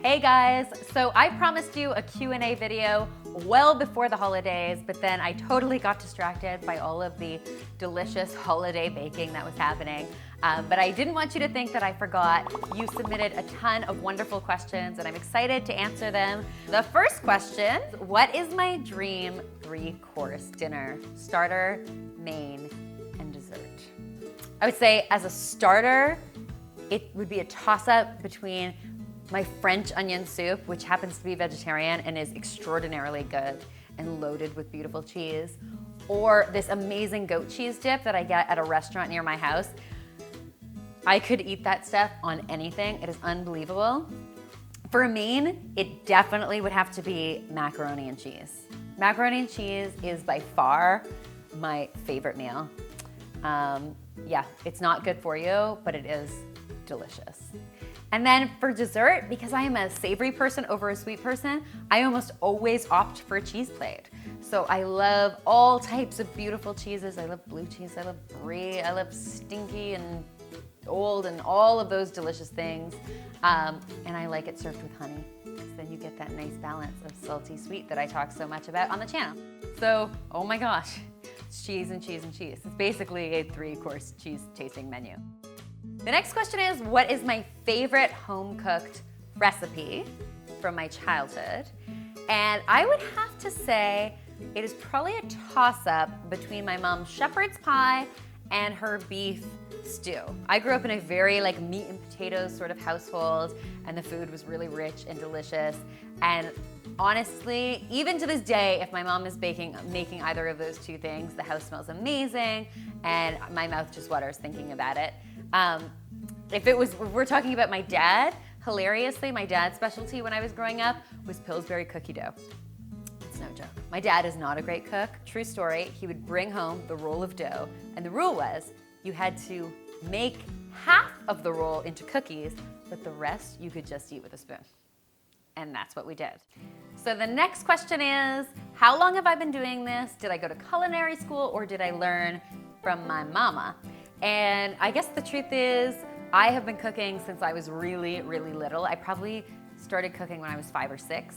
Hey guys, so I promised you a Q&A video well before the holidays, but then I totally got distracted by all of the delicious holiday baking that was happening. But I didn't want you to think that I forgot. You submitted a ton of wonderful questions and I'm excited to answer them. The first question, what is my dream 3-course dinner? Starter, main, and dessert. I would say as a starter, it would be a toss-up between my French onion soup, which happens to be vegetarian and is extraordinarily good and loaded with beautiful cheese, or this amazing goat cheese dip that I get at a restaurant near my house. I could eat that stuff on anything. It is unbelievable. For a main, it definitely would have to be macaroni and cheese. Macaroni and cheese is by far my favorite meal. Yeah, it's not good for you, but it is delicious. And then for dessert, because I am a savory person over a sweet person, I almost always opt for a cheese plate. So I love all types of beautiful cheeses. I love blue cheese, I love brie, I love stinky and old and all of those delicious things. And I like it served with honey, because then you get that nice balance of salty sweet that I talk so much about on the channel. So, oh my gosh, it's cheese and cheese and cheese. It's basically a 3-course cheese tasting menu. The next question is, what is my favorite home-cooked recipe from my childhood? And I would have to say it is probably a toss-up between my mom's shepherd's pie and her beef stew. I grew up in a very meat and potatoes sort of household, and the food was really rich and delicious. And honestly, even to this day, if my mom is making either of those two things, the house smells amazing and my mouth just waters thinking about it. If we're talking about my dad, hilariously, my dad's specialty when I was growing up was Pillsbury cookie dough. It's no joke. My dad is not a great cook. True story, he would bring home the roll of dough, and the rule was you had to make half of the roll into cookies, but the rest you could just eat with a spoon. And that's what we did. So the next question is, how long have I been doing this? Did I go to culinary school or did I learn from my mama? And I guess the truth is, I have been cooking since I was really, really little. I probably started cooking when I was 5 or 6,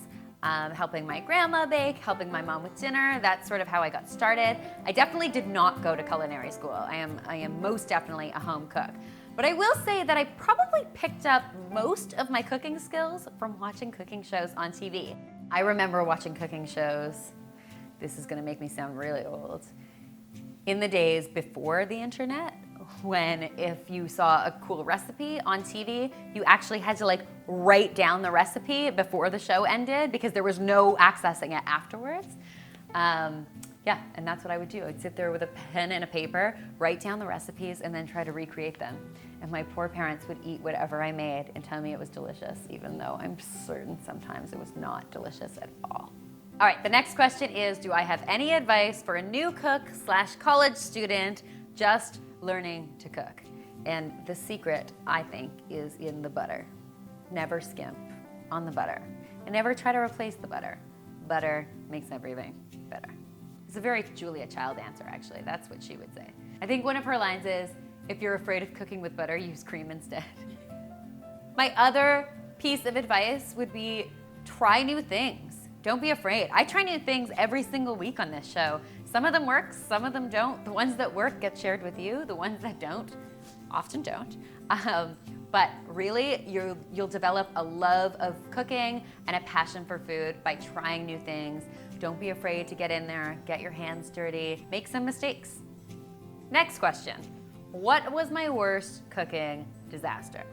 helping my grandma bake, helping my mom with dinner. That's sort of how I got started. I definitely did not go to culinary school. I am most definitely a home cook. But I will say that I probably picked up most of my cooking skills from watching cooking shows on TV. I remember watching cooking shows, this is gonna make me sound really old, in the days before the internet, when if you saw a cool recipe on TV, you actually had to write down the recipe before the show ended because there was no accessing it afterwards. Yeah, and that's what I would do. I'd sit there with a pen and a paper, write down the recipes, and then try to recreate them. And my poor parents would eat whatever I made and tell me it was delicious, even though I'm certain sometimes it was not delicious at all. All right, the next question is, do I have any advice for a new cook/college student just learning to cook? And the secret, I think, is in the butter. Never skimp on the butter. And never try to replace the butter. Butter makes everything better. It's a very Julia Child answer, actually. That's what she would say. I think one of her lines is, if you're afraid of cooking with butter, use cream instead. My other piece of advice would be try new things. Don't be afraid. I try new things every single week on this show. Some of them work, some of them don't. The ones that work get shared with you. The ones that don't, often don't. But really, you'll develop a love of cooking and a passion for food by trying new things. Don't be afraid to get in there, get your hands dirty, make some mistakes. Next question, what was my worst cooking disaster?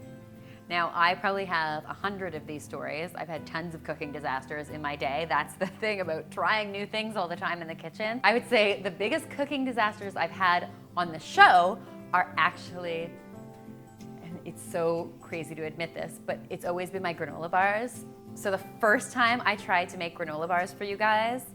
Now, I probably have 100 of these stories. I've had tons of cooking disasters in my day. That's the thing about trying new things all the time in the kitchen. I would say the biggest cooking disasters I've had on the show are actually, and it's so crazy to admit this, but it's always been my granola bars. So the first time I tried to make granola bars for you guys,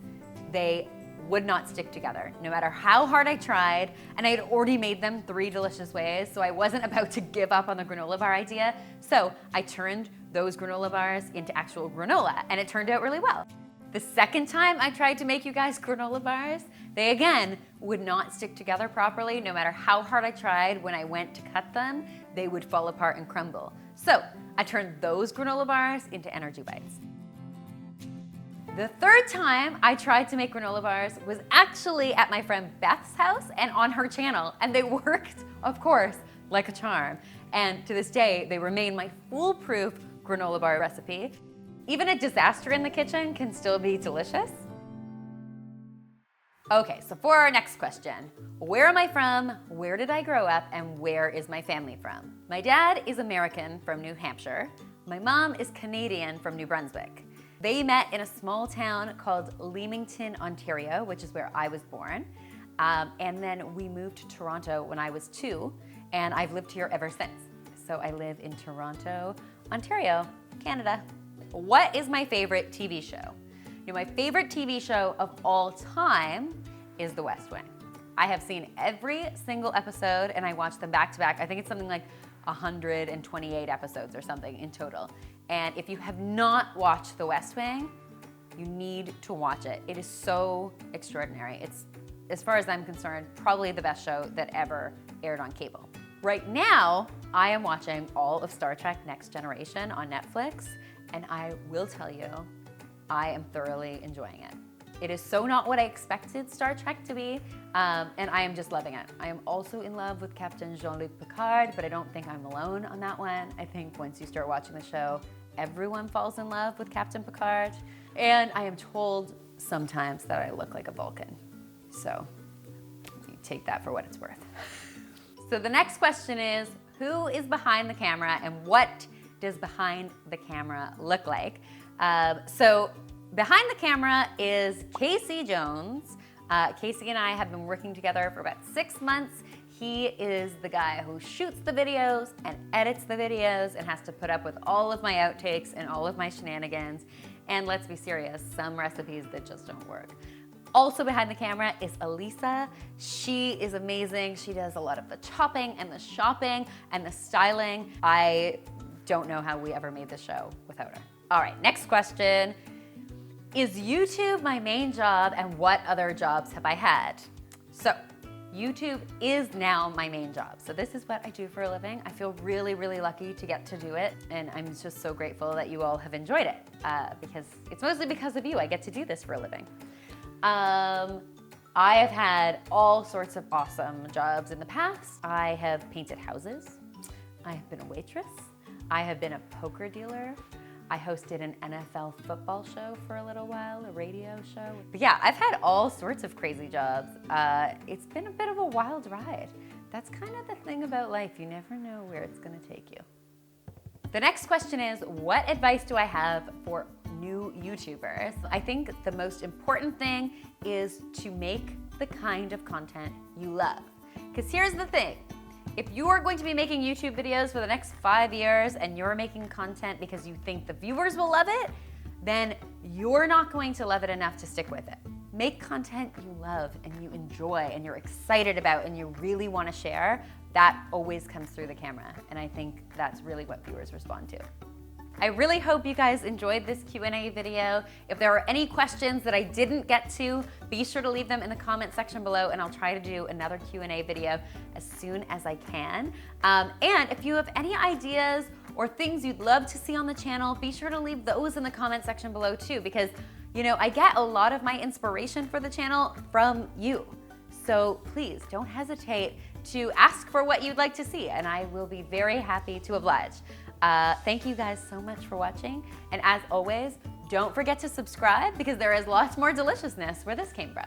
they would not stick together, no matter how hard I tried, and I had already made them 3 delicious ways, so I wasn't about to give up on the granola bar idea. So I turned those granola bars into actual granola, and it turned out really well. The second time I tried to make you guys granola bars, they again would not stick together properly, no matter how hard I tried. When I went to cut them, they would fall apart and crumble. So I turned those granola bars into energy bites. The third time I tried to make granola bars was actually at my friend Beth's house and on her channel, and they worked, of course, like a charm. And to this day, they remain my foolproof granola bar recipe. Even a disaster in the kitchen can still be delicious. Okay, so for our next question, where am I from, where did I grow up, and where is my family from? My dad is American from New Hampshire. My mom is Canadian from New Brunswick. They met in a small town called Leamington, Ontario, which is where I was born. And then we moved to Toronto when I was 2, and I've lived here ever since. So I live in Toronto, Ontario, Canada. What is my favorite TV show? You know, my favorite TV show of all time is The West Wing. I have seen every single episode and I watch them back to back. I think it's something like 128 episodes or something in total. And if you have not watched The West Wing, you need to watch it. It is so extraordinary. It's, as far as I'm concerned, probably the best show that ever aired on cable. Right now, I am watching all of Star Trek Next Generation on Netflix, and I will tell you, I am thoroughly enjoying it. It is so not what I expected Star Trek to be, and I am just loving it. I am also in love with Captain Jean-Luc Picard, but I don't think I'm alone on that one. I think once you start watching the show, everyone falls in love with Captain Picard. And I am told sometimes that I look like a Vulcan. So you take that for what it's worth. So the next question is, who is behind the camera and what does behind the camera look like? So behind the camera is Casey Jones. Casey and I have been working together for about 6 months. He is the guy who shoots the videos and edits the videos and has to put up with all of my outtakes and all of my shenanigans. And let's be serious, some recipes that just don't work. Also behind the camera is Elisa. She is amazing. She does a lot of the chopping and the shopping and the styling. I don't know how we ever made this show without her. All right, next question. Is YouTube my main job and what other jobs have I had? So YouTube is now my main job. So this is what I do for a living. I feel really, really lucky to get to do it. And I'm just so grateful that you all have enjoyed it because it's mostly because of you I get to do this for a living. I have had all sorts of awesome jobs in the past. I have painted houses. I have been a waitress. I have been a poker dealer. I hosted an NFL football show for a little while, a radio show. But yeah, I've had all sorts of crazy jobs. It's been a bit of a wild ride. That's kind of the thing about life. You never know where it's gonna take you. The next question is, what advice do I have for new YouTubers? I think the most important thing is to make the kind of content you love. Because here's the thing. If you are going to be making YouTube videos for the next 5 years and you're making content because you think the viewers will love it, then you're not going to love it enough to stick with it. Make content you love and you enjoy and you're excited about and you really want to share. That always comes through the camera, and I think that's really what viewers respond to. I really hope you guys enjoyed this Q&A video. If there are any questions that I didn't get to, be sure to leave them in the comment section below and I'll try to do another Q&A video as soon as I can. And if you have any ideas or things you'd love to see on the channel, be sure to leave those in the comment section below too, because you know, I get a lot of my inspiration for the channel from you. So please don't hesitate to ask for what you'd like to see and I will be very happy to oblige. Thank you guys so much for watching. And as always, don't forget to subscribe because there is lots more deliciousness where this came from.